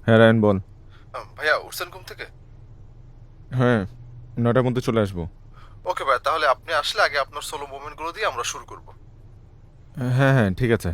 হ্যাঁ রায়ন বল। ভাইয়া উঠছেন ঘুম থেকে? হ্যাঁ 9টার মধ্যে চলে আসবো। ওকে ভাই, তাহলে আপনি আসলে আগে আপনার সোলো মুভমেন্টগুলো দিয়ে আমরা শুরু করব। হ্যাঁ হ্যাঁ ঠিক আছে।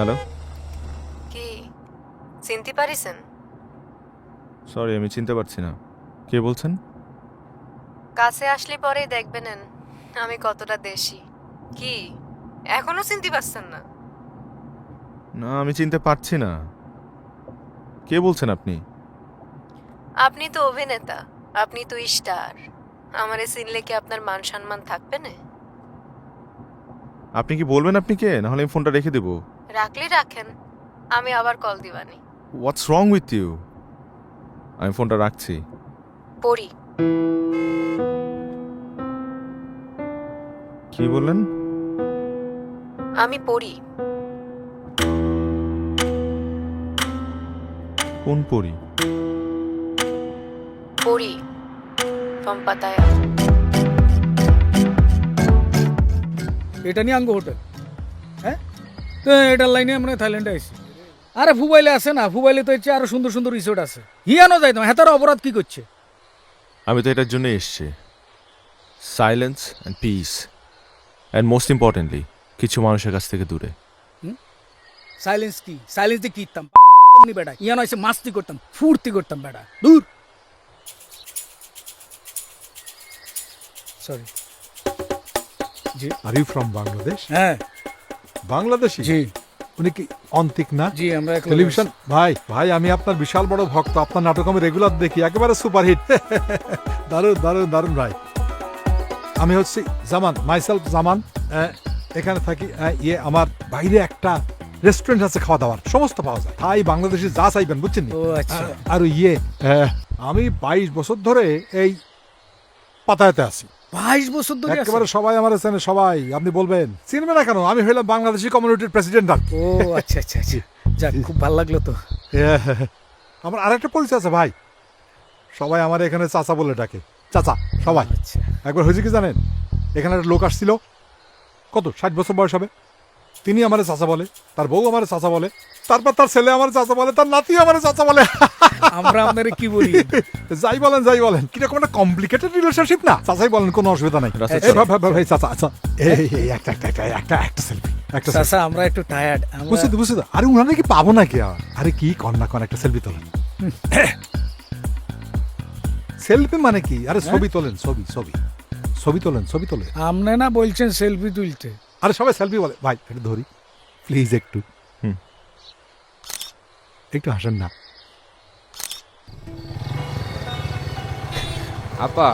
হ্যালো। কি চিনতে পারিছেন? সরি আমি চিনতে পারছি না, কে বলছেন? কাছে আসলে পরেই দেখবেন আমি কতটা দেশি। কি এখনো চিনতে পারছেন না? না আমি চিনতে পারছি না, কে বলছেন আপনি? আপনি তো অভিনেতা, আপনি তো স্টার। আমারে চিনলে কি আপনার মান সম্মান থাকবে না? আপনি কি বলবেন আপনি কে, নাহলে আমি ফোনটা রেখে দেবো। রাখলে রাখেন, আমি আবার কল দিবানি। What's wrong with you? আমি ফোনটা রাখছি। পড়ি। কি বললেন? আমি পড়ি। কোন পরি? পড়ি পম্পাতায়া। এটা নিয়ে আঙ্গো হোটেল, হ্যাঁ তো এটার লাইনে আমরা থাইল্যান্ডে আইছি। আরে ফুবাইলে আছে না, ফুবাইলে তো হচ্ছে আরো সুন্দর সুন্দর রিসোর্ট আছে, হিয়ানো যাইতাম। হ্যাঁ তার অপরাধ কি করছে? আমি তো এটার জন্য এসছি, silence and piece, and most importantly কিছু মানুষের কাছ থেকে দূরে। সাইলেন্স কি? সাইলেন্স দিয়ে কি করতাম বেটা? ইয়ানো এসে মাস্তি করতাম, ফুর্তি করতাম বেটা, দূর। সরি। জি। Are you from Bangladesh? হ্যাঁ বাংলাদেশি? জি উনি কি অন্তিক না? জি, আমরা একলা টেলিভিশন ভাই, ভাই আমি আপনার বিশাল বড় ভক্ত, আপনার নাটক আমি রেগুলার দেখি, একেবারে সুপারহিট। দারুণ দারুণ দারুণ ভাই। আমি হচ্ছি জামান, মাইসেলফ জামান। এখানে থাকি। আমার বাইরে একটা রেস্টুরেন্ট আছে, খাওয়া দাওয়ার সমস্ত পাওয়া যায়, থাই বাংলাদেশি যা চাইবেন, বুঝছেন নি? ও আচ্ছা। আর আমি 22 বছর ধরে এই পাতায়াতে আছি। 22 বছর ধরে আছে? একেবারে সবাই আমার চেনে, সবাই। আপনি বলবেন চিনবে না কেন? আমি হইলাম বাংলাদেশি কমিউনিটির প্রেসিডেন্ট। আর ও আচ্ছা আচ্ছা আচ্ছা, যাক খুব ভালো লাগলো তো। আমার আরেকটা পরিচয় আছে ভাই, সবাই আমার এখানে চাচা বলে ডাকে, চাচা সবাই। আচ্ছা। একবার হয়েছে কি জানেন, এখানে একটা লোক আসছিল, কত 60 বছর বয়স হবে, তিনি আমার চাচা বলে, তার বউ আমার চাচা বলে, তারপর তার ছেলে আমার চাচা বলে, তার নাতি আমার চাচা বলে। আমরা আপনারে কি বলি? যাই বলেন কিরকম একটা কমপ্লিকেটেড রিলেশনশিপ না? চাচাই বলেন, কোনো অসুবিধা নাই। রাসেল এই ভাই চাচা, আচ্ছা একটা সেলফি, একটা চাচা আমরা একটু টায়ার্ড। বুঝছি তো। আরে উনারা কি পাবো নাকি? আরে কি কন্যা একটা সেলফি তোলেন। সেলফি মানে কি? আরে ছবি তোলেন, ছবি তোলেন। আপনি না বলছেন সেলফি তুলতে? আরে সবাই সেলফি বলে। ভাই একটু ধরি প্লিজ, একটু একটু হাসেন না। আপা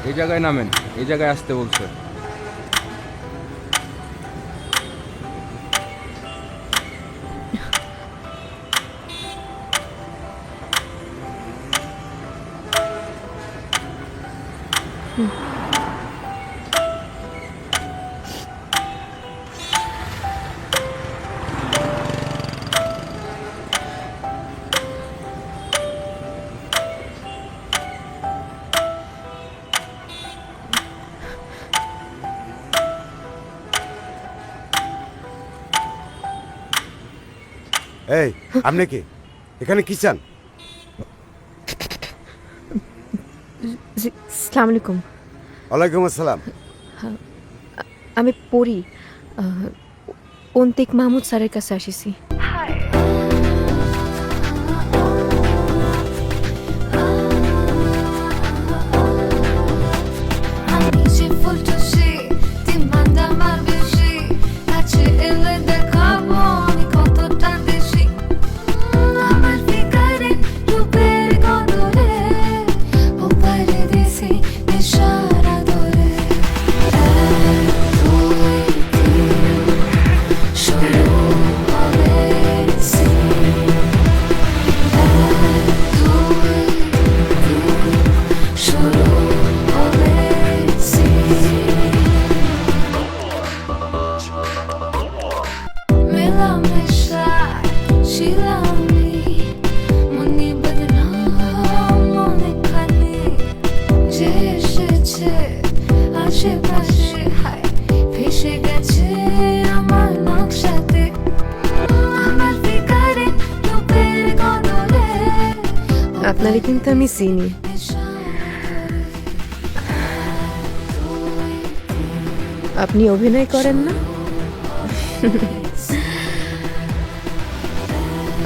এই জায়গায় নামেন, এই জায়গায় আসতে বলছে। এই আপনি কি এখানে কি চান? জি, আসসালামু আলাইকুম। ওয়ালাইকুম আসসালাম। আমি পড়ি, অন্তিক মাহমুদ স্যারের কাছে আসিছি। আশেপাশে হায় ভেসে গেছে আমার নকশাতে আমার ফিকারে রূপের গনলে আপনারে কিন্তু আমি চিনি। আপনি অভিনয় করেন না?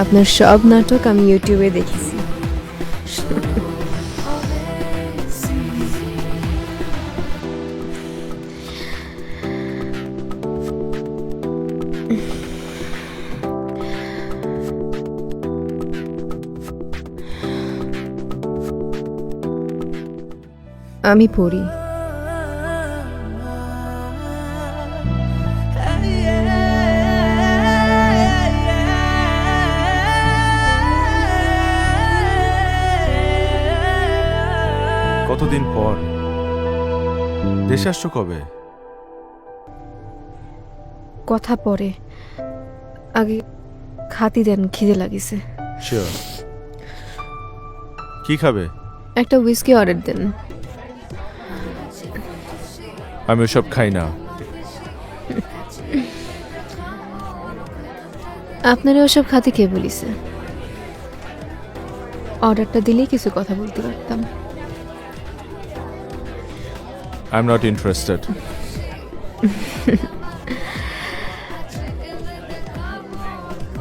আপনার সব নাটক আমি ইউটিউবে দেখেছি। আমি পড়ি। কতদিন পর দেশে আসছো কবে? কথা পরে, আগে খাতি দেন, খিদে লাগিছে। শিওর। কি খাবে? একটা হুইস্কি অর্ডার দেন। আমি ওসব খাই না। আপনারা ওসব খাতে কে বলিছে? অর্ডারটা দিলেই কিছু কথা বলতে পারতাম। I am not interested.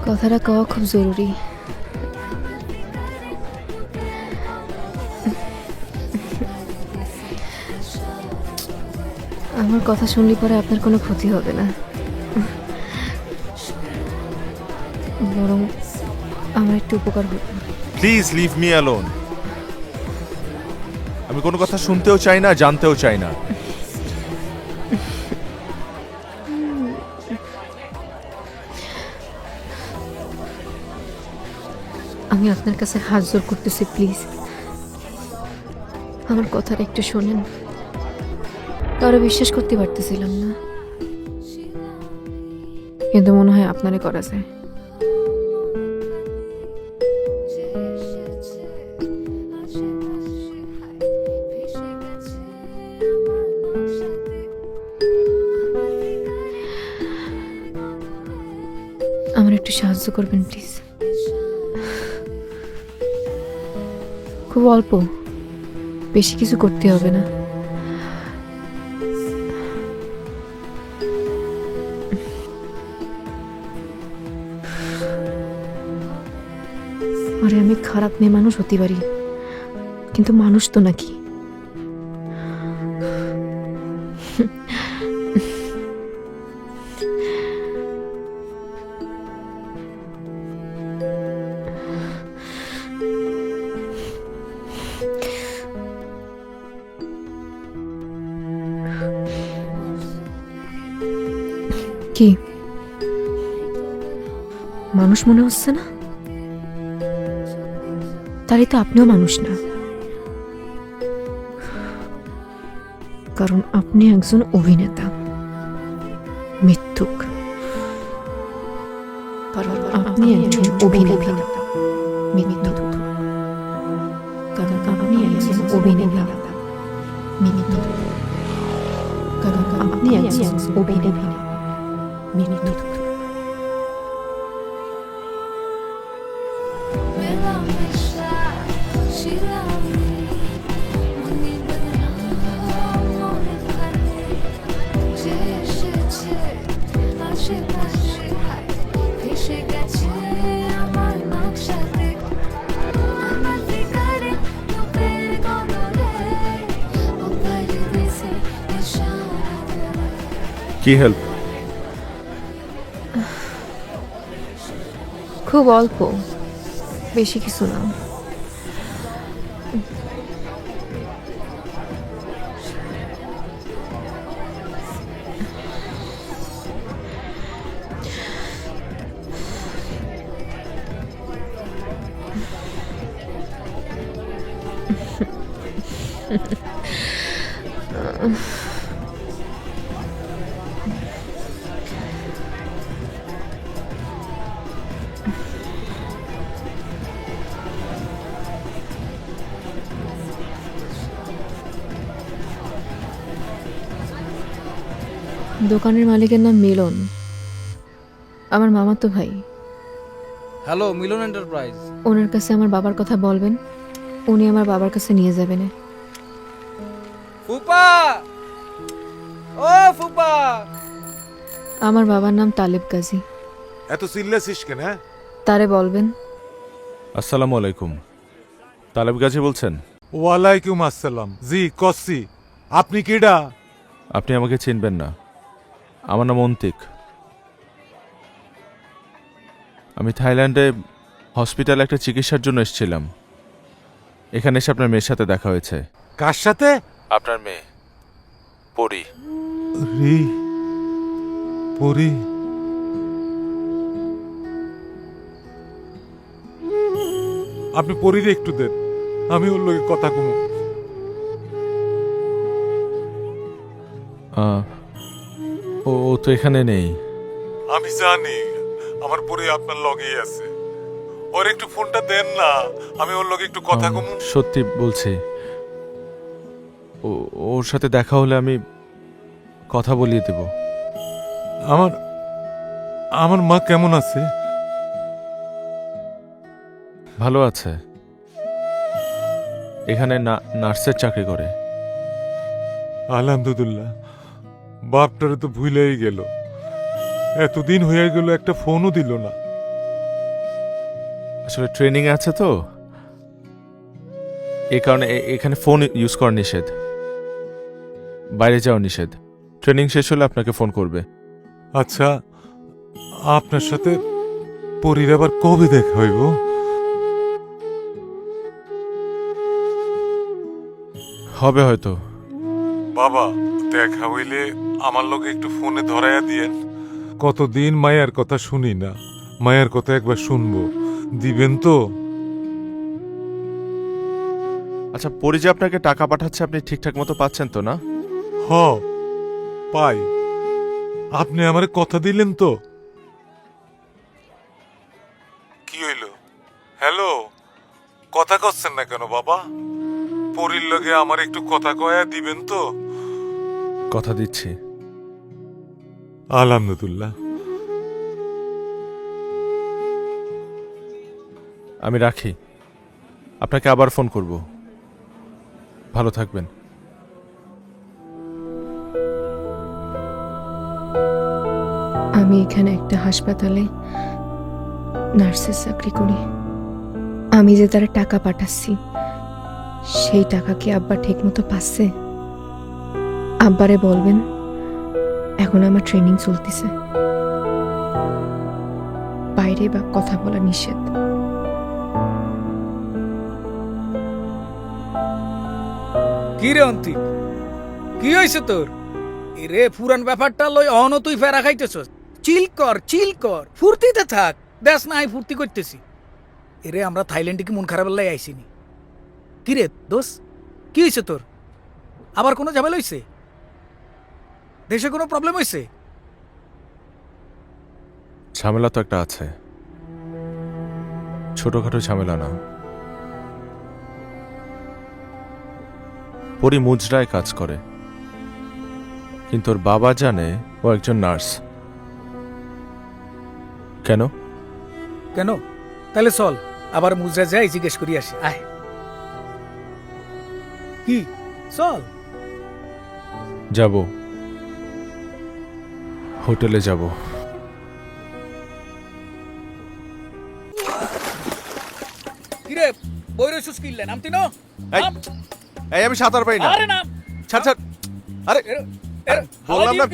কথাটা কওয়া খুব জরুরি। আমার কথা শুনলে পরে আপনার কোনো ক্ষতি হবে না, বরং আমার একটু উপকার হবে। Please leave me alone. আমি কোনো কথা শুনতেও চাই না, জানতেও চাই না। আমি আপনার কাছে হাত জোর করতেছি, প্লিজ আমার কথাটা একটু শোনেন। কারো বিশ্বাস করতে পারতেছিলাম না, কিন্তু মনে হয় আপনারে করা যায়। আমার একটু সাহায্য করবেন প্লিজ। খুব অল্প, বেশি কিছু করতে হবে না। আরে আমি খারাপ মেয়ে মানুষ হতে পারি, কিন্তু মানুষ তো নাকি। কি মানুষ মনে হচ্ছে না? তাহলে তো আপনিও মানুষ না, কারণ আপনি একজন অভিনেতা, মিথ্যুক। কারণ আপনি একজন অভিনেতা, মিথ্যুক। কারণ আপনি একজন অভিনেতা, মিথ্যুক। কারণ আপনি একজন অভিনেতা, মিথ্যুক। কি হেল্প? খুব অল্প, বেশি কিছু না। দোকানের মালিকের নাম মিলন, আমার মামাতো ভাই। হ্যালো মিলন এন্টারপ্রাইজ। ওনার কাছে আমার বাবার কথা বলবেন, উনি আমার বাবার কাছে নিয়ে যাবেন। ফুপা, ও ফুপা। আমার বাবার নাম তালেব গাজী। এত চিল্লাছিস কেন? হ্যাঁ, তারে বলবেন আসসালামু আলাইকুম। তালেব গাজী বলছেন? ওয়ালাইকুম আসসালাম। জি কসি, আপনি কিডা? আপনি আমাকে চিনবেন না, আমার নাম অন্তিক। আমি থাইল্যান্ডে হসপিটালে একটা চিকিৎসার জন্য এসেছিলাম। এখানে এসে আপনার মেয়ের সাথে দেখা হয়েছে। কার সাথে? আপনার মেয়ে পরি। রি পরি? আপনি পরিরে একটু দেন, আমি ওর লগে কথা কমু। ও ও তো এখানে নেই। আমি জানি আমার পরি আপনার লগেই আছে। ওর একটু ফোনটা দেন না, আমি ওর লগে একটু কথা কমু। সত্যি বলছি, ওর সাথে দেখা হলে আমি কথা বলিয়ে দেব। আমার আমার মা কেমন আছে? ভালো আছে, এখানে নার্সের চাকরি করে। আলহামদুলিল্লাহ। বাপটারে তো ভুলেই গেল, এতদিন হয়ে গেল একটা ফোনও দিল না। আসলে ট্রেনিং আছে তো, এই কারণে এখানে ফোন ইউজ করা নিষেধ, বাইরে যাওয়া নিষেধ। ট্রেনিং শেষ হলে আপনাকে ফোন করবে। আচ্ছা, আপনার সাথে পরির আবার কবে দেখা হইব? হবে হয়তো। বাবা, দেখা হইলে আমার লোকে একটু ফোনে ধরাইয়া দিয়েন। কতদিন মায়ের কথা শুনি না, মায়ের কথা একবার শুনবো, দিবেন তো? আচ্ছা, পরি যে আপনাকে টাকা পাঠাচ্ছে, আপনি ঠিকঠাক মতো পাচ্ছেন তো না? হ, পাই। আপনি আমারে কথা দিলেন তো? কি হইল? হ্যালো, কথা কচ্ছেন না কেন বাবা? পরির লগে আমার একটু কথা কয়া দিবেন তো? কথা দিচ্ছি। আলহামদুলিল্লাহ। আমি রাখি, আপনাকে আবার ফোন করব। ভালো থাকবেন। আমি এখানে একটা হাসপাতালে নার্সের চাকরি করি। আমি যে তারা টাকা পাঠাচ্ছি, সেই টাকা কি আব্বা ঠিক মতো পাচ্ছে? আব্বারে বলবেন এখন আমার ট্রেনিং চলতেছে, বাইরে বা কথা বলা নিষেধ। কি রে অন্তিক, কি হয়েছে তোর? এরে পুরান ব্যাপারটা লই অহন তুই ফেরা খাইতেছস। চিল কর, ফুর্তিতে থাক। দেখ না, আমি ফুর্তি করতেছি। এরে আমরা থাইল্যান্ডে কি মন খারাপ লাই আইসিনি। কি রে দোষ, কি হয়েছে তোর? আবার কোনো ঝামেলা হয়েছে? দেশে কোনো প্রবলেম হয়েছে? ঝামেলা তো একটা আছে, ছোটখাটো ঝামেলা না। পরি মুজরায় কাজ করে, কিন্তু ওর বাবা জানে ও একজন নার্স। কেন? কেন? তাহলে চল আবার মুজরা যাই জিজ্ঞেস করি আসি। আয়, কি চল। যাব, হোটেলে যাব। কিরে বৈরসুস কিনলে নামতি না? এই আমি সাঁতার পারি না। আরে নাম ছাড় ছাড়। আরে বললাম না।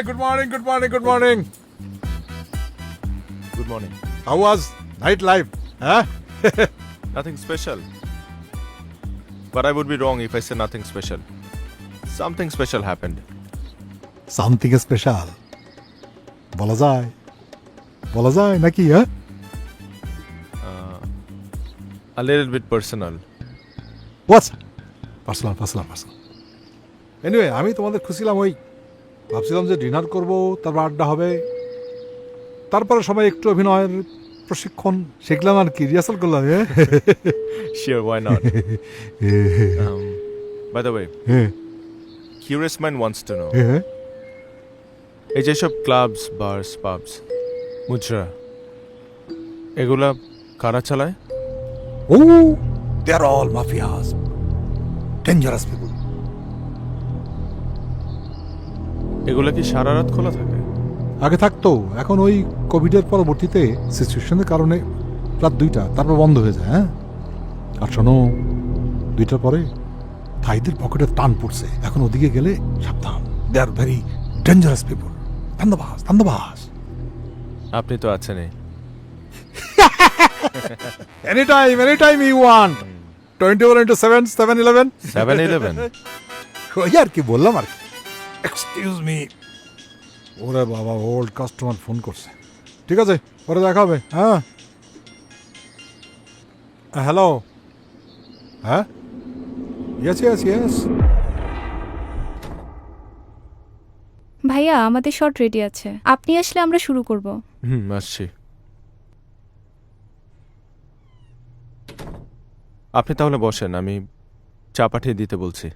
Good morning, good morning, good morning. Good morning. How was night life? হ্যাঁ, Nothing special. But I would be wrong if I say nothing special. Something special happened. Something special বলা যায় নাকি? হ্যাঁ, A little bit personal. What's personal? Anyway, আমি তোমাদের খুঁজছিলাম, ওই ভাবছিলাম যে ডিনার করব, তারপর আড্ডা হবে, তারপরে সবাই একটু অভিনয়ের প্রশিক্ষণ শিখলাম আর কি, রিহার্সাল করলাম। Sure, why not? By the way, curious mind wants to know, এই যেসব ক্লাবস বার্স পাবস মুজরা এগুলা কারা চালায়? Oh, they're all mafias. Dangerous people. এগুলা কি সারা রাত খোলা থাকে? আগে থাকতো, এখন ওই কোভিডের পরবর্তীতে সিচুয়েশনের কারণে রাত 2টা, তারপর বন্ধ হয়ে যায়। হ্যাঁ, আর শোনো, 2টার পরে থাইদের পকেটে টান পড়ছে, এখন ওদিকে গেলে সাবধান। They are very dangerous people. ধান্দাবাজ ধান্দাবাজ। আপনি তো আছেনই। Any time you want. 24/7, 7-Eleven। 7-Eleven ওই আর কি বললাম আর কি। Excuse me. ওরে বাবা, ওল্ড কাস্টমার ফোন করছে। ঠিক আছে, পরে দেখা হবে। হ্যাঁ, হ্যালো। হ্যাঁ, ইয়েস। ভাইয়া আমাদের শট রেডি আছে, আপনি আসলে আমরা শুরু করব। আসছি। আপনি তাহলে বসেন, আমি চা পাঠিয়ে দিতে বলছি।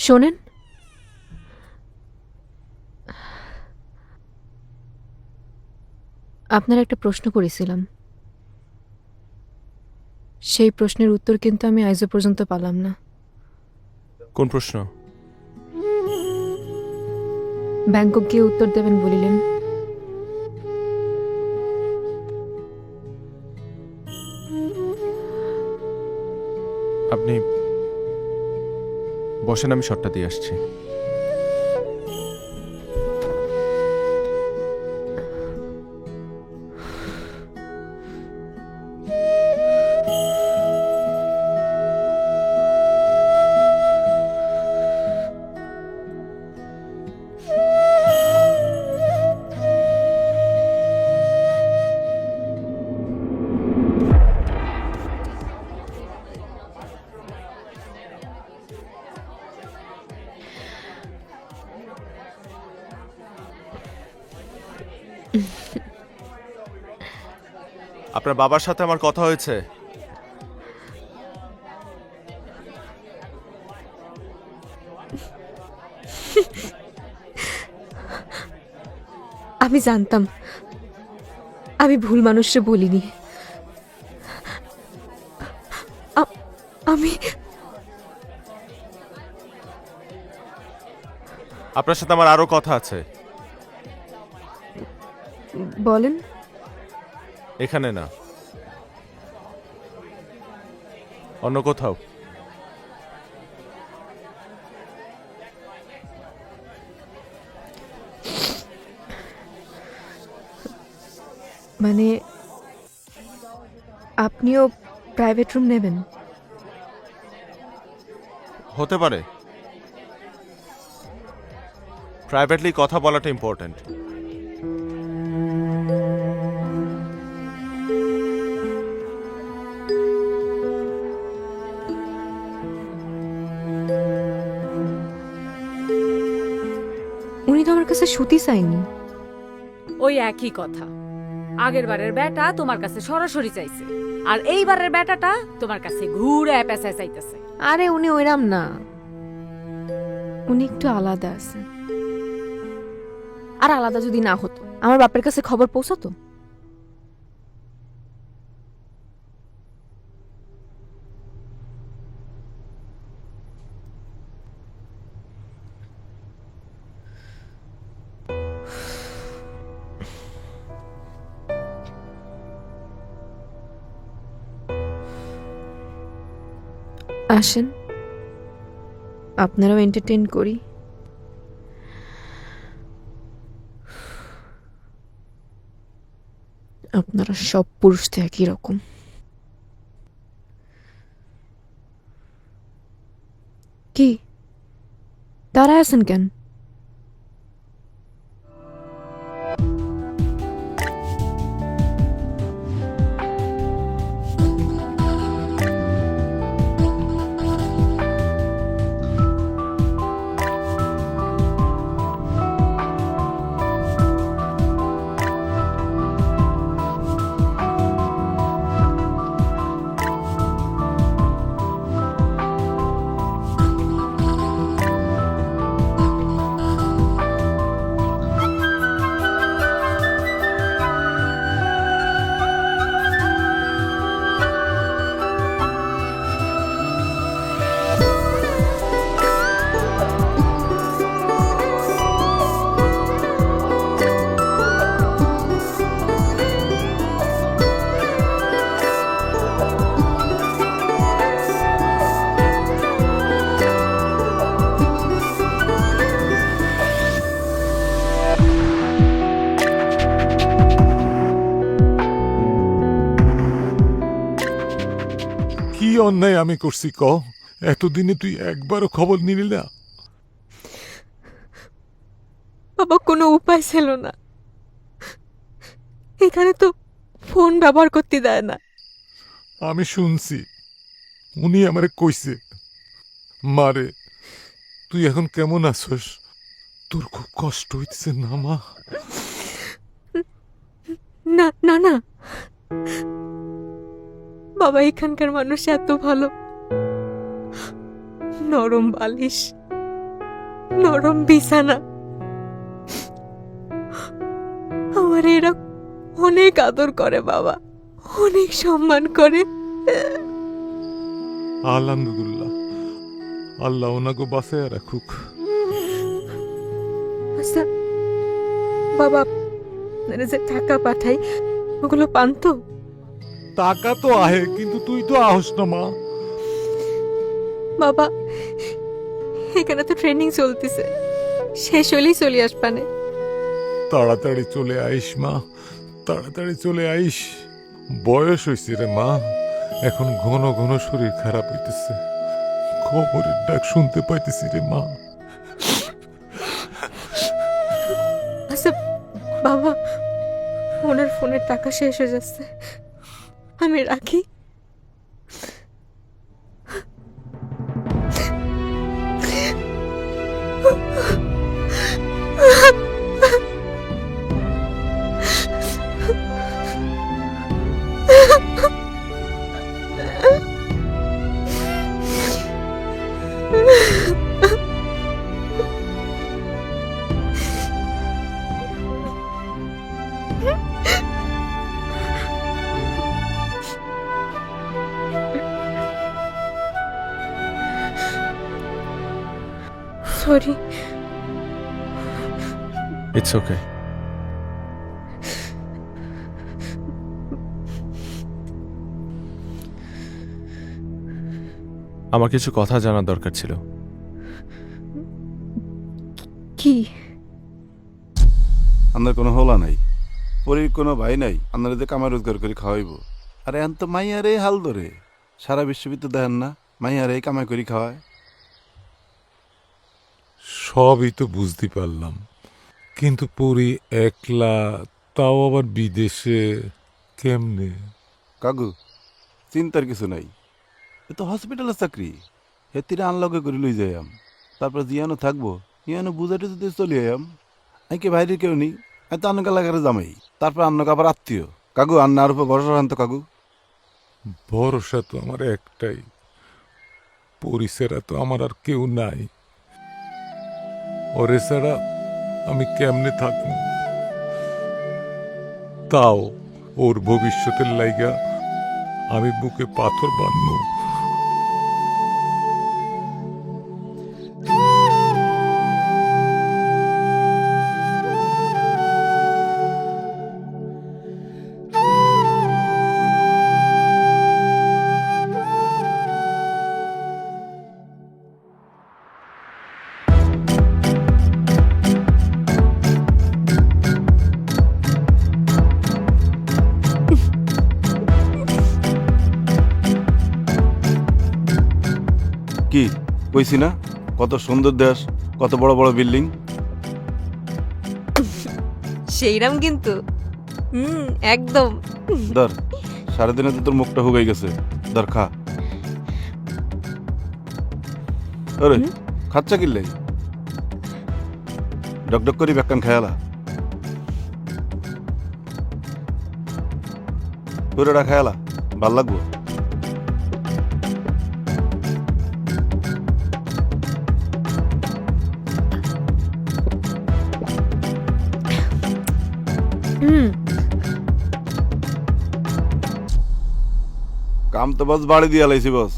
শোনেন, আপনার একটা প্রশ্ন করেছিলাম, সেই প্রশ্নের উত্তর কিন্তু আমি আজও পর্যন্ত পালাম না। কোন প্রশ্ন? ব্যাংকক গিয়ে উত্তর দেবেন বলিলেন। আপনি বসেন, আমি শটটা দিয়ে আসছি। আপনার বাবার সাথে আমার কথা হয়েছে। আমি জানতাম, আমি ভুল মানুষকে বলিনি। আমি আপনার সাথে আমার আরো কথা আছে। বলেন। এখানে না, অন্য কোথাও। মানে আপনিও প্রাইভেট রুম নেবেন? হতে পারে, প্রাইভেটলি কথা বলাটা ইম্পর্টেন্ট। উনি তো আমার কাছে সুতি চাইনি। ওই একই কথা, আগের বারের বেটা তোমার কাছে সরাসরি চাইছে, আর এইবারের বেটাটা তোমার কাছে ঘুরে পেঁচায় চাইতেছে। আরে উনি ওইরাম না, উনি একটু আলাদা আছে। আর আলাদা যদি না হতো, আমার বাপের কাছে খবর পৌঁছাতো? আসেন, আপনারাও এন্টারটেইন করি। আপনারা সব পুরুষ তো একই রকম। কি দাঁড়ায় আছেন কেন? কি অন্যায় আমি করছি ক? এতদিনে তুই একবারও খবর নিলি না? বাবা কোনো উপায় ছিল না, এখানে তো ফোন ব্যবহার করতে দেয় না। আমি শুনছি, উনি আমারে কইছে, মারে তুই এখন কেমন আছস? তোর খুব কষ্ট হইতেছে না মা? না না না বাবা, এখানকার মানুষ এত ভালো, নরম বালিশ, নরম বিছানা, আমার এরা অনেক আদর করে বাবা, অনেক সম্মান করে। আলহামদুলিল্লাহ, আল্লাহ ওনাকে বাঁচায় রাখুক। আচ্ছা বাবা, আপনারা যে টাকা পাঠাই ওগুলো পান তো? টাকা তো আহে, কিন্তু তুই তো আহস না মা। বাবা এখানে তো ট্রেনিং চলতেছে, শেষ হলেই চলে আসবানে। তাড়াতাড়ি চলে আইস মা, তাড়াতাড়ি চলে আইস। বয়স হয়েছে রে মা, এখন ঘন ঘন শরীর খারাপ হইতেছে, খবরের ডাক শুনতে পাইতেছি রে মা। আচ্ছা বাবা, ওনার ফোনের টাকা শেষ হয়ে যাচ্ছে, আমি রাখি। সরি। It's okay. আমার কিছু কথা জানার দরকার ছিল। কি? আপনার কোনো হলা নাই, পরীর কোনো ভাই নাই, আপনারা যে কামাই রোজগার করে খাওয়াইব। আরে এখন তো মাইয়ারে হাল ধরে, সারা বিশ্ববিদ্যালয় দেখেন না মাইয়ারে কামাই করে খাওয়ায়। সবই তো বুঝতে পারলাম, কিন্তু পুরি একলা, তাও আবার বিদেশে, কেমনে? কাকু চিন্তার কিছু নাই, এ তো হসপিটালের চাকরি, হেতিরে আনলগে করে লই যাইয়াম, তারপর জিয়ানো থাকবো, ইয়ানো বুঝাইতে যদি চলে আয়াম। আমি কি বাইরে কেউ নেই, আমি তো আন্নকা লাগারে জামাই, তারপর আন্নকা আবার আত্মীয়। কাকু আন্নার উপর ভরসা রাখেন তো কাকু। ভরসা তো আমার একটাই, পরিসেরা তো আমার আর কেউ নাই, ওরে ছাড়া আমি কেমনে থাকব? তাও ওর ভবিষ্যতের লাইগা আমি বুকে পাথর বাঁধব। কি কইছি না, কত সুন্দর দেশ, কত বড় বড় বিল্ডিং। সেইরাম কিন্তু একদম। ধর, সারাদিনে তো তোর মুখটা হুগাই গেছে, ধর খা। আরে খাচ্ছা কিনলে ডকডক করি ব্যাখ্যান খেয়ালা, পুরোটা খেয়ালা ভাল লাগবো। কাম তো বস বাড়ি দিয়া লাইছি বস।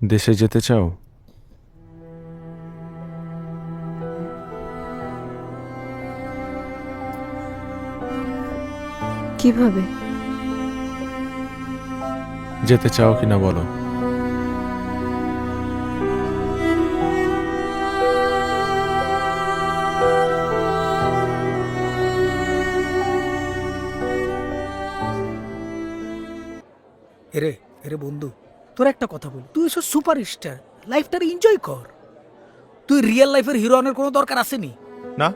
দেশে যেতে চাও? কিভাবে? যেতে চাও কিনা বলো। এরে এরে বন্ধু, তোর একটা কথা বল, তুই এসব সুপার স্টার, লাইফটার এনজয় কর। তুই রিয়েল লাইফের হিরোইনের কোনো দরকার আসেনি। না,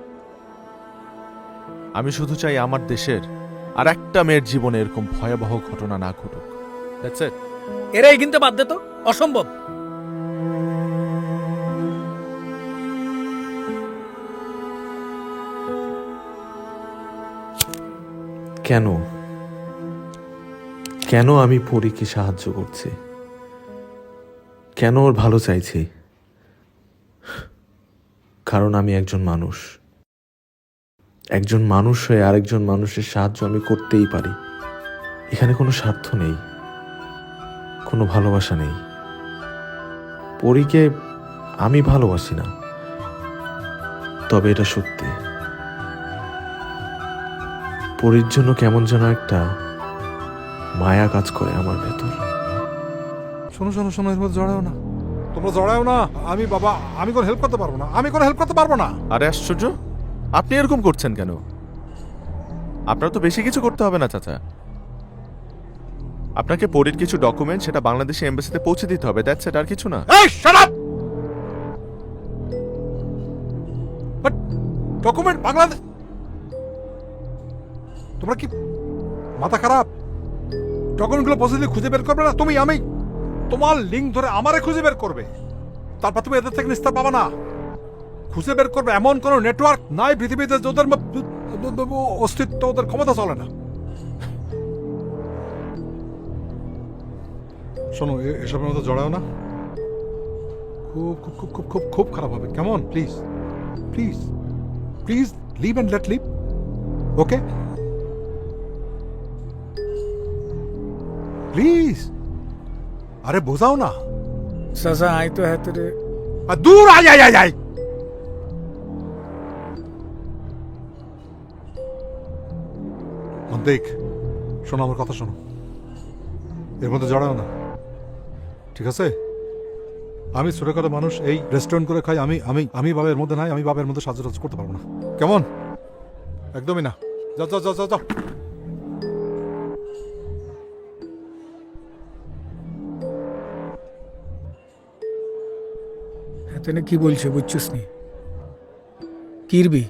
আমি শুধু চাই আমার দেশের আর একটা মেয়ের জীবনে এরকম ভয়াবহ ঘটনা না ঘটুক। That's it. এরে কিন্তু বাদ দে তো, অসম্ভব। কেন কেন আমি পরীকে সাহায্য করছি? কেন ওর ভালো চাইছি? কারণ আমি একজন মানুষ। একজন মানুষ হয়ে আরেকজন মানুষের সাহায্য আমি করতেই পারি। এখানে কোনো স্বার্থ নেই, কোনো ভালোবাসা নেই। পরীকে আমি ভালোবাসি না, তবে এটা সত্যি। পরীর জন্য কেমন যেন একটা মায়া কাজ করে আমার ভেতর। শোনো শোনো শোনো, এর মধ্যে জড়াও না, তোমরা জড়াও না। আমি বাবা, আমি কোনো হেল্প করতে পারবো না, আমি কোনো হেল্প করতে পারবো না। আরে আশ্চর্য, আপনি এরকম করছেন কেন? আপনার তো বেশি কিছু করতে হবে না চাচা। আপনাকে পরীর কিছু ডকুমেন্ট সেটা বাংলাদেশি এমবাসিতে পৌঁছে দিতে হবে, দ্যাটস ইট, আর কিছু না। এই shut up! But document Bangladesh, তোমরা কি মাথা খারাপ? ডকুমেন্টগুলো পজিটিভ খুঁজে বের করবে না তুমি? আমি তোমার লিঙ্ক ধরে আমারে খুঁজে বের করবে, তারপর তুমি এদের থেকে নিস্তার পাবা না। খুঁজে বের করবে এমন কোন নেটওয়ার্ক নাই পৃথিবীতে যাদের অস্তিত্ব, ওদের ক্ষমতা চলে না। শোনো, এসবের মধ্যে জড়াও না, খুব খুব খুব খুব খুব খুব খারাপ হবে। কেমন? Please please please leave and let live, okay? Please, আরে বোঝাও না। চাচা আই তো হাতে রে। আর দূর আয় আয় আয় আয়। দেখ, শোনো আমার কথা শোনো, এর মধ্যে জড়াও না, ঠিক আছে? আমি ছোটখাটো মানুষ, এই রেস্টুরেন্ট করে খাই, আমি আমি আমি বাবার মধ্যে নাই, আমি বাবার মধ্যে সাহায্য টাহাজ্য করতে পারবো না, কেমন? একদমই না। যাও যাও যাও যাও যাও। হাতে কি বলছে বুঝছিস নি? কিরবি?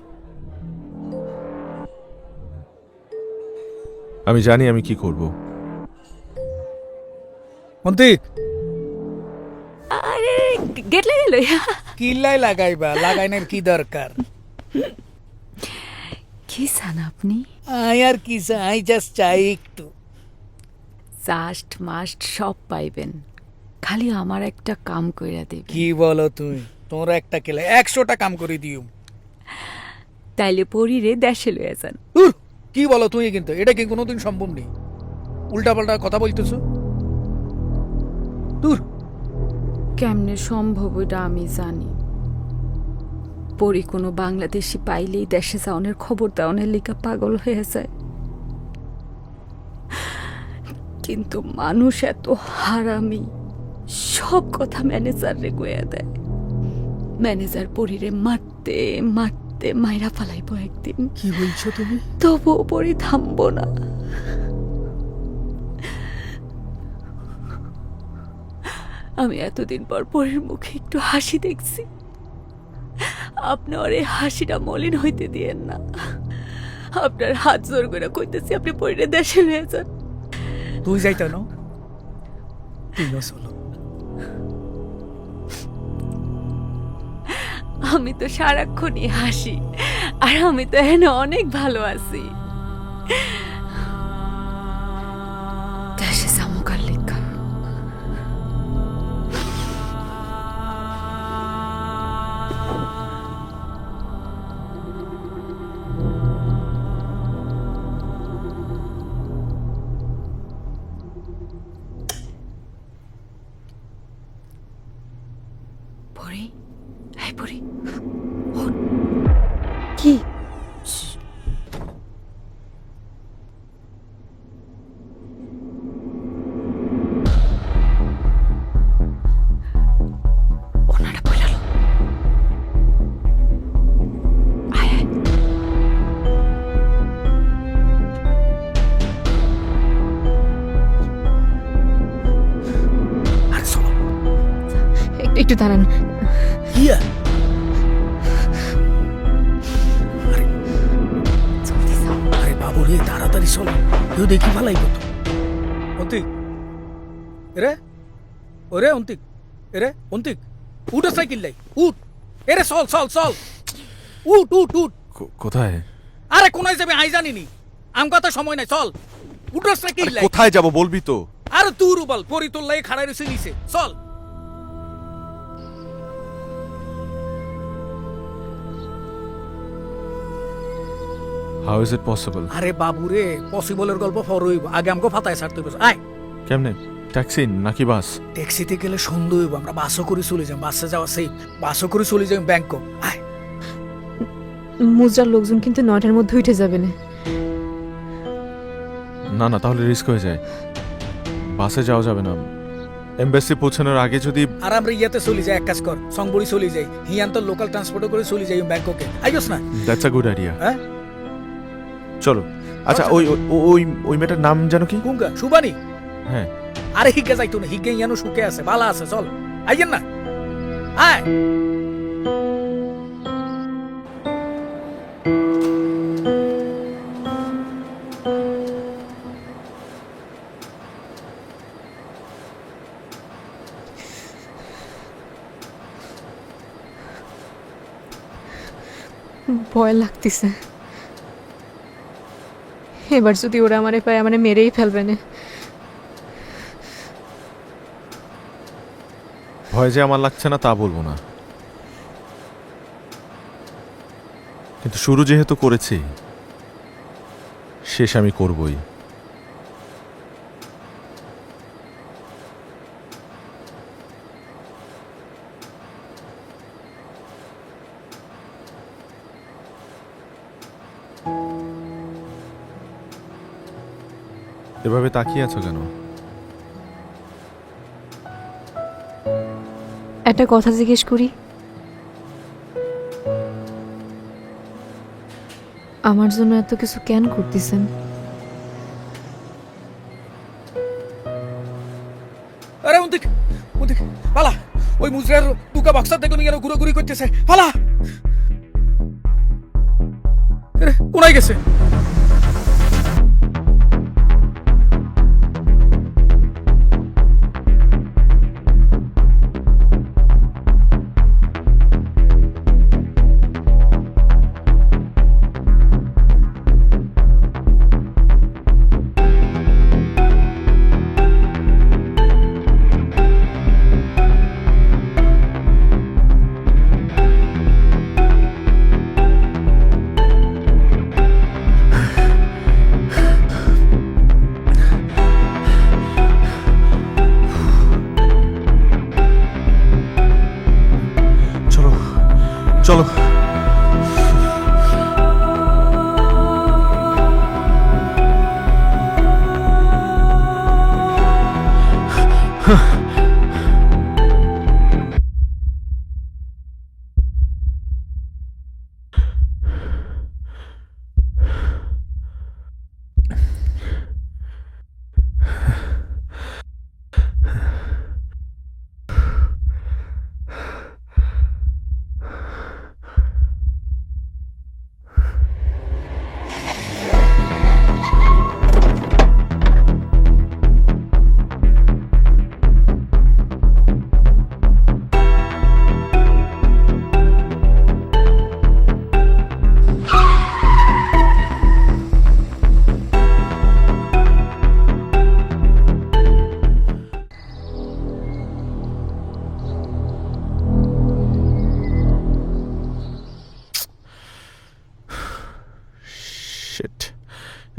আমি জানি আমি কি করব। অন্তিক, আরে গেট লাগাইলো। কিল্লাই লাগাইবা, লাগাইনের কি দরকার? কি চান আপনি? আই আর কি চাই, জাস্ট চাই একটু। জাস্ট মাস্ট সব পাইবেন, খালি আমার একটা কাম কইরা দেবে। কি বলো তুই? তোমরা একটা কেলে 100টা কাম করে দিও। তাইলে পরিরে দেশে লইয়া যান। কি বলো তুমি? কিন্তু এটা কি কোনোদিন সম্ভব নেই। উল্টা পাল্টা কথা বলতেছো। দূর। কেমনে সম্ভব ওইটা আমি জানি। পরি কোনো বাংলাদেশি পাইলেই দেশে যাওনের খবর দেওয়ানের লিগা পাগল হয়ে যায়, কিন্তু মানুষ এত হারামি, সব কথা ম্যানেজারে কইয়া দেয়। ম্যানেজার পরিরে মারতে মারতে মাইরা ফালাইব একদিন। কি বলছো তুমি? তবুও পরি থামবো না। আমি এতদিন পর পরের মুখে একটু হাসি দেখছি, আপনার এই হাসিটা মলিন হইতে দিয়েন না। আপনার হাত জোর করে কইতেছি, আপনি পরে দেশে হয়ে যান। তুই যাইতা না, তুইও চলো। আমি তো সারাক্ষণই হাসি, আর আমি তো এখানে অনেক ভালো আছি। দেশে যামুকার লেখা। পরি, এই পরি, কি ওনারা বললো আয় আয় আরে চলো একটু দাঁড়ান। হিয়া জলদি যাও। আরে বাবু রে তাড়াতাড়ি চল কেউ দেখি ফেলাই তো অন্তিক এরে ওরে অন্তিক এরে অন্তিক উঠ সাইকেল লাই উঠ এরে চল চল চল উঠ উঠ উঠ কোথায়? আরে কোনায় যাবে আই জানিনি আম কথা সময় নাই চল উঠ সাইকেল লাই কোথায় যাব বলবি তো? আরে তুই রুবাল পরি তোর লাই খাড়াই রয়েছে নিচে চল হাউ ইজ ইট পসিবল? আরে বাবু রে পসিবলের গল্প ফর হইব আগে আমাকে ফাতায় ছাড়তে হবে আয় কেমনে? ট্যাক্সি নাকি বাস? ট্যাক্সিতে গেলে সন্দেহ হইব আমরা বাসও করে চলে যাই বাসে যাওয়া সেই বাসও করে চলে যাই ব্যাংকক আয় মুজরার লোকজন কিন্তু 9টার মধ্যে উঠে যাবে না। না না, তাহলে রিস্ক হয়ে যায়। বাসে যাওয়া যাবে না। এমবাসি পৌঁছানোর আগে যদি আর আমরা ইয়াতে চলে যাই এক কাজ কর সংবড়ি চলে যাই হিয়ান তো লোকাল ট্রান্সপোর্টে করে চলে যাই ব্যাংককে আইস না দ্যাটস আ গুড আইডিয়া। হ্যাঁ চলো। আচ্ছা, ওই ওই ওই মেয়েটার নাম জানো কি? কুঙ্গা সুবানি হ্যাঁ, আরে হিগে যাইতো না হিগে ইয়ানো সুখে আছে ভালো আছে চল আইয়েন না আয় ভয় লাগতেছে, এবার যদি ওরা আমারে পায় আমারে মেরেই ফেলবে না। ভয় যে আমার লাগছে না তা বলবো না, কিন্তু শুরু যেহেতু করেছি শেষ আমি করবই। এভাবে তাকিয়ে আছো কেন? একটা কথা জিজ্ঞেস করি, আমার জন্য এত কিছু কেন করতেছেন? আরে উদিক উদিক পালা ওই মুজরার দুকা বক্সার দেখো নিয়ে ঘুরোঘুরি করতেছে পালা আরে কোনায় গেছে চলো। শিট,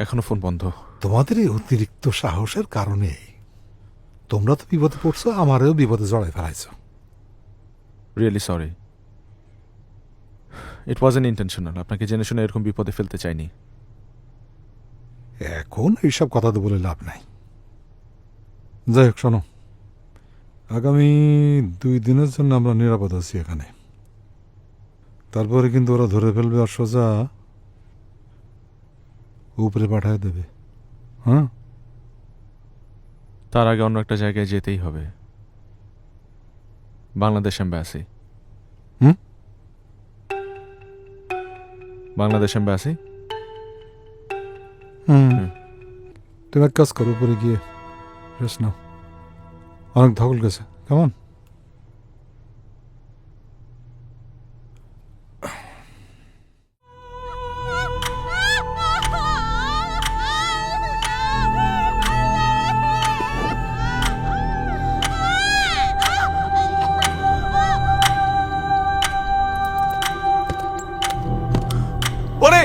এখনো ফোন বন্ধ। তোমাদের এই অতিরিক্ত সাহসের কারণে তোমরা তো বিপদে পড়ছো, আমারও বিপদে জড়াই ফেলাইছো। Really sorry. It was an intentional. আপনাকে জেনে শুনে এরকম বিপদে ফেলতে চাইনি। এখন এইসব কথা তো বলে লাভ নাই। যাই হোক, শোনো, আগামী 2 দিনের জন্য আমরা নিরাপদ আছি এখানে। তারপরে কিন্তু ওরা ধরে ফেলবে আর সোজা উপরে পাঠায় দেবে। হ্যাঁ, তার আগে অন্য একটা জায়গায় যেতেই হবে, বাংলাদেশ এম্বাসি। হুম? বাংলাদেশ এম্বাসি। তুমি এক কাজ করো, উপরে গিয়ে রেস্ট নাও, অনেক ধকল গেছে। কেমন? ওরে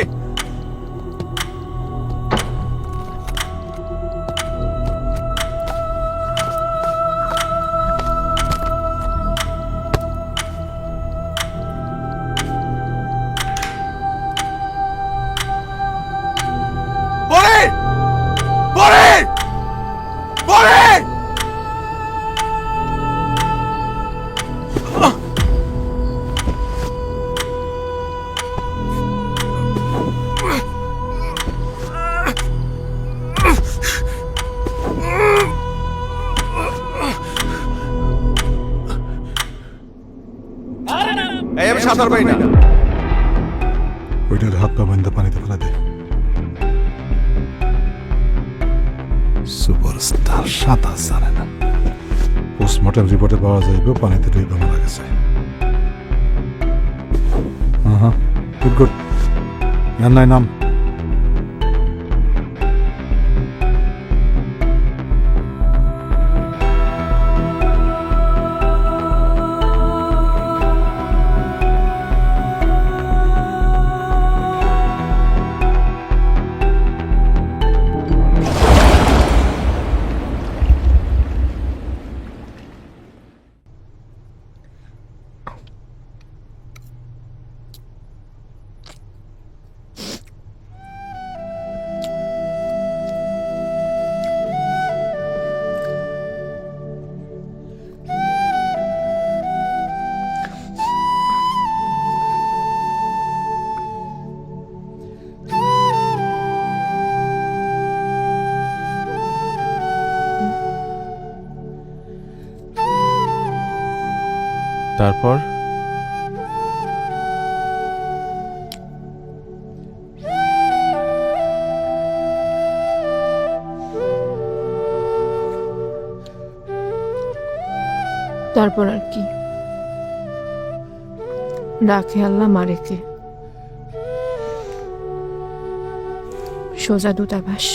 পরে পরে পরে এই আমি সাঁতার পাই না। ওইটার হাত পা বান্ধা পানিতে ফেলা দে। সুপারস্টার সাঁতার জানে না। পোস্টমর্টম রিপোর্টে পাওয়া যাইবে পানিতে ডুবে মারা গেছে। হ্যাঁ, গুড গুড। ইয়ার নাই নাম। তারপর তারপর আর কি, রাখে আল্লাহ মারেকে, সোজা দূতাবাস।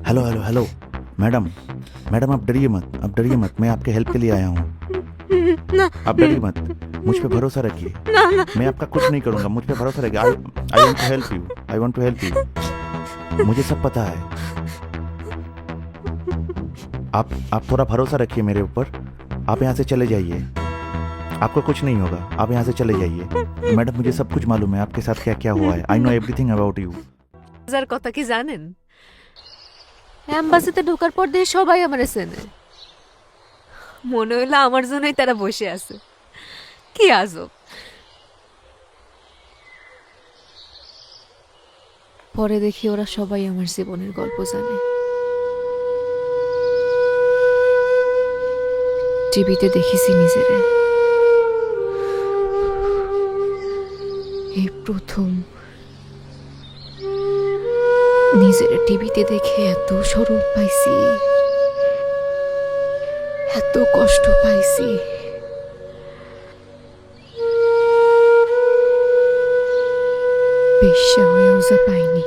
Hello hello hello madam, madam आप डरिए मत, आप डरिए मत, मैं आपके हेल्प के लिए आया हूँ। आप डरिए मत, मुझ पे भरोसा रखिए। मैं आपका कुछ नहीं करूँगा, मुझ पे भरोसा रखिए। I want to help you, I want to help you. मुझे सब पता है। आप थोड़ा भरोसा रखिए मेरे ऊपर। आप यहाँ से चले जाइए, आपको कुछ नहीं होगा। आप यहाँ से चले जाइए। मैडम मुझे सब कुछ मालूम है आपके साथ क्या क्या हुआ है। I know everything about you. কথা কি জানেন? অ্যাম্বাসিতে ঢোকার পর দিয়ে সবাই আমার চেনে। মনে হইলো আমার জন্যই তারা বসে আছে। কি আজব। পরে দেখি ওরা সবাই আমার জীবনের গল্প জানে। টিভিতে দেখেছি নিজেরে, এই প্রথম নিজের টিভিতে দেখে এত সরল পাইছি, এত কষ্ট পাইছি। বেশ্যা হয়েও যা পাইনি।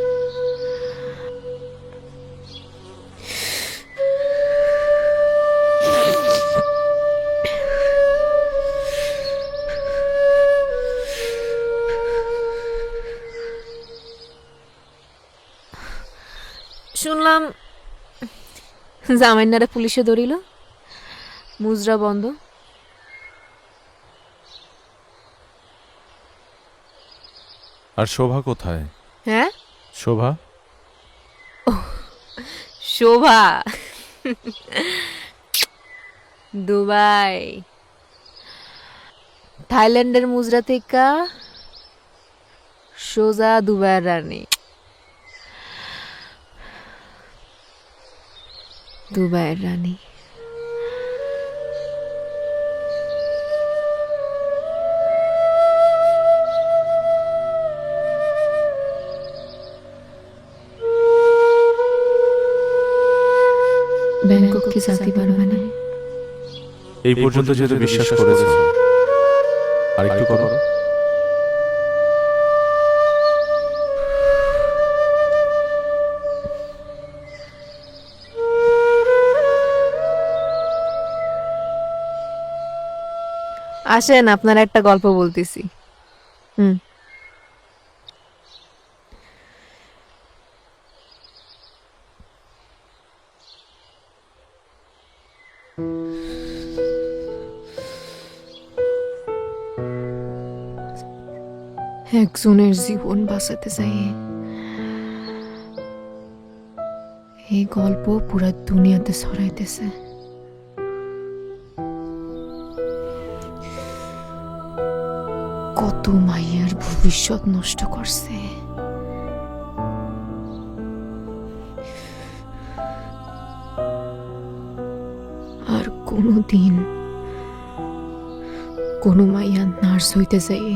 শুনলাম জামাইনারে পুলিশে ধরিল, মুজরা বন্ধ। আর শোভা কোথায়? হ্যাঁ, শোভা? শোভা দুবাই, থাইল্যান্ডের মুজরা থেকে সোজা দুবাইয়ের রানী। দুবাইয়ের রানী। ব্যাংকক কি জাতি পারবে না? এই পর্যন্ত যেহেতু বিশ্বাস করেছ, আর একটু করো। আসেন, আপনার একটা গল্প বলতেছি। একজনের জীবন বাঁচাতে চাই, এই গল্প পুরা দুনিয়াতে ছড়াইতেছে। কত মাইয়ার ভবিষ্যৎ নষ্ট করছে। আর কোনোদিন কোনো মাইয়া নার্স হইতে যাই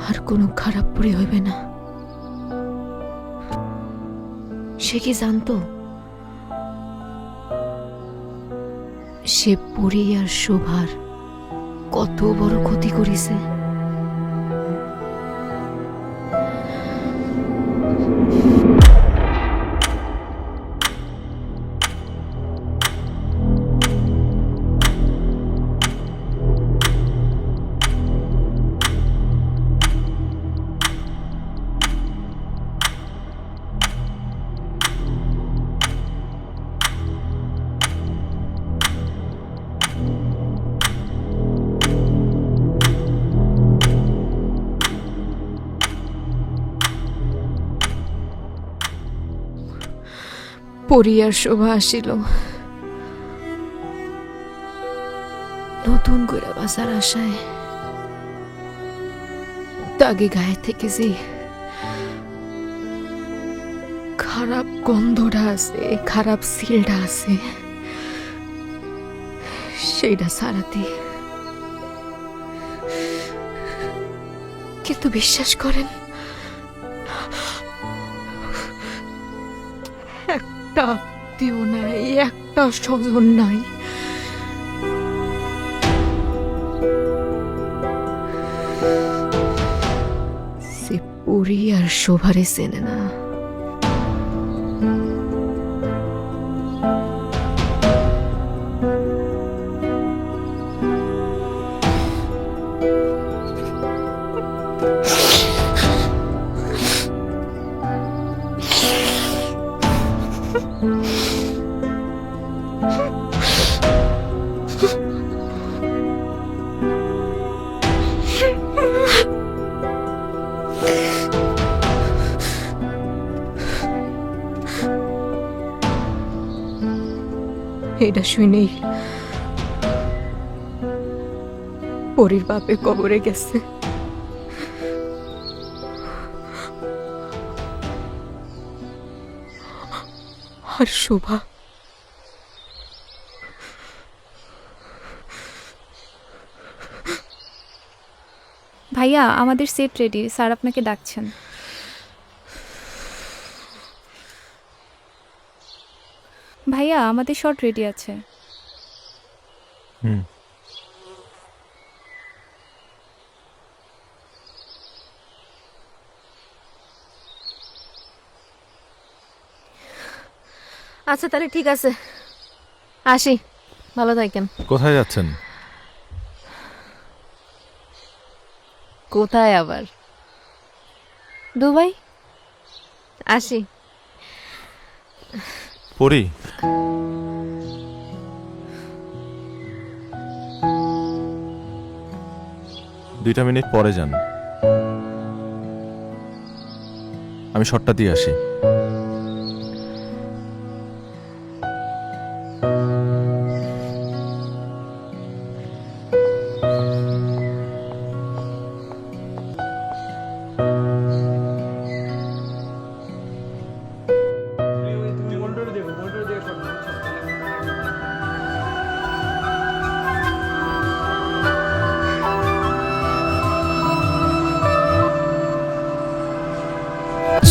আর কোনো খারাপ পরি হইবে না। সে কি জানতো সে পরি আর শোভার কত বড় ক্ষতি করেছে? পরি আর শোভা আসিল নতুন করে বাঁচার আশায়। দাগে গায়ে থেকে যে খারাপ গন্ধটা আছে, খারাপ সিলটা আছে, সেইটা সারাতে। কিন্তু বিশ্বাস করেন, একটা আত্মীয় নাই, একটা স্বজন নাই। সে পরি আর শোভারে চেনে না। এটা শুনেই পরির বাপে কবরে গেছে। আর শোভা ভাইয়া, আমাদের সেট রেডি, স্যার আপনাকে ডাকছেন। ভাইয়া, আমাদের শট রেডি আছে। আচ্ছা তাহলে ঠিক আছে, আসি, ভালো থাকেন। কোথায় যাচ্ছেন? কোথায় আবার? দুবাই। আসি। পরি, দুইটা মিনিট পরে যান, আমি শটটা দিয়ে আসি।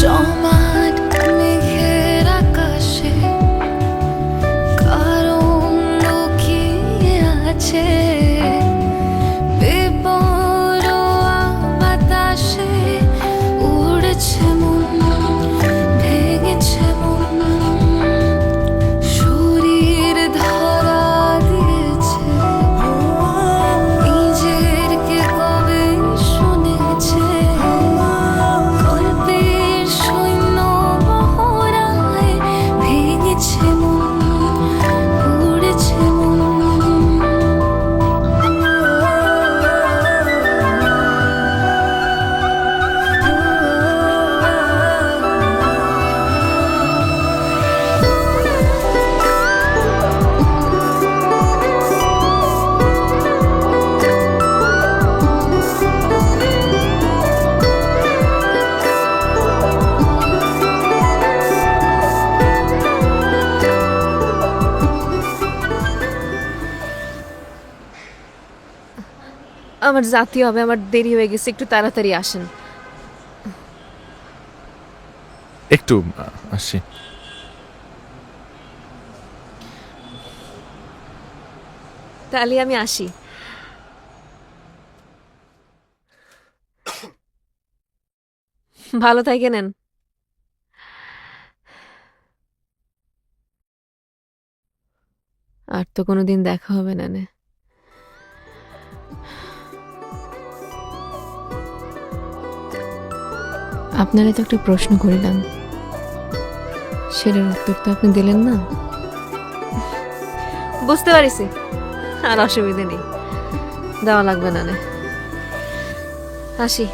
জমাট মেঘের আকাশে কারণ লুকিয়ে আছে, বেপরোয়া বাতাসে উড়ছে মন, ভেঙেছে মন, শরীর ধরা দিয়েছে, নিজেরকে কবে শুনেছে, গল্পের সৈন্য মহড়ায় ভেঙেছে মন, উড়েছে মন। আমার জাতীয় হবে, আমার দেরি হয়ে গেছে, একটু তাড়াতাড়ি আসেন। একটু আসি। তাহলে আমি আসি। ভালো থাকেন। আর তো কোনোদিন দেখা হবে না নে। আপনারা তো একটা প্রশ্ন করিলাম, সেটার উত্তর তো আপনি দিলেন না। বুঝতে পারিছি, আর অসুবিধে নেই, দেওয়া লাগবে না নে। আসি।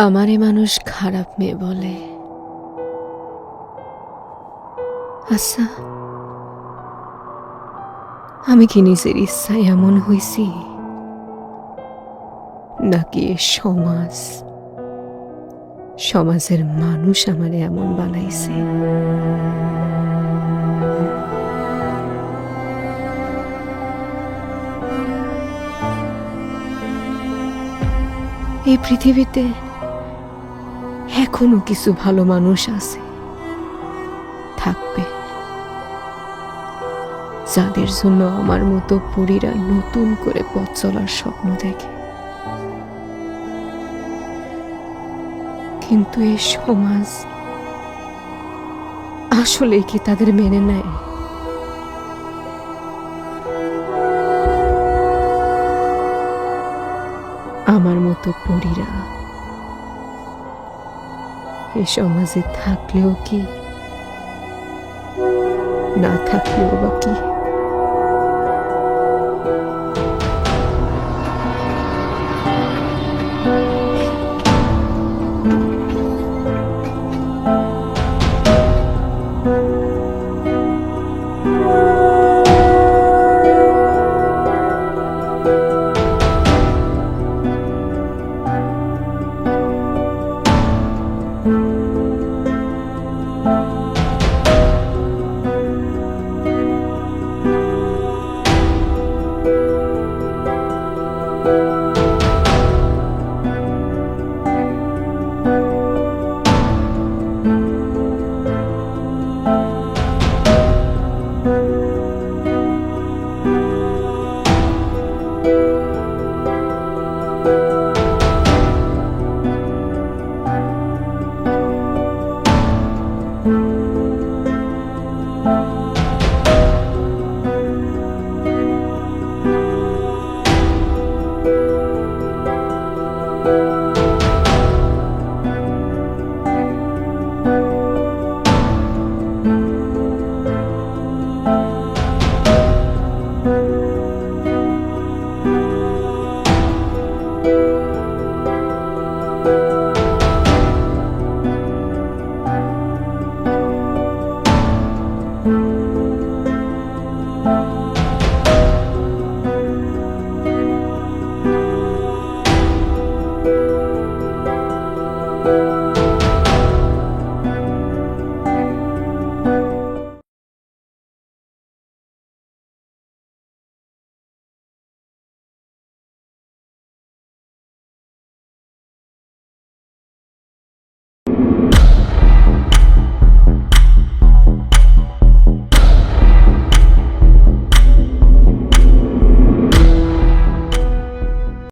আমারে মানুষ খারাপ মেয়ে বলে, আচ্ছা আমি কি নিজের ইচ্ছায় এমন হইছি, নাকি এ সমাজের মানুষ আমারে এমন বানাইছে? এই পৃথিবীতে এখনো কিছু ভালো মানুষ আছে, থাকবে, যাদের জন্য আমার মতো পরীরা নতুন করে পথ চলার স্বপ্ন দেখে। কিন্তু এই সমাজ আসলে কি তাদের মেনে নেয়? আমার মতো পরীরা এই সমাজে থাকলেও কি, না থাকলেও বা কি?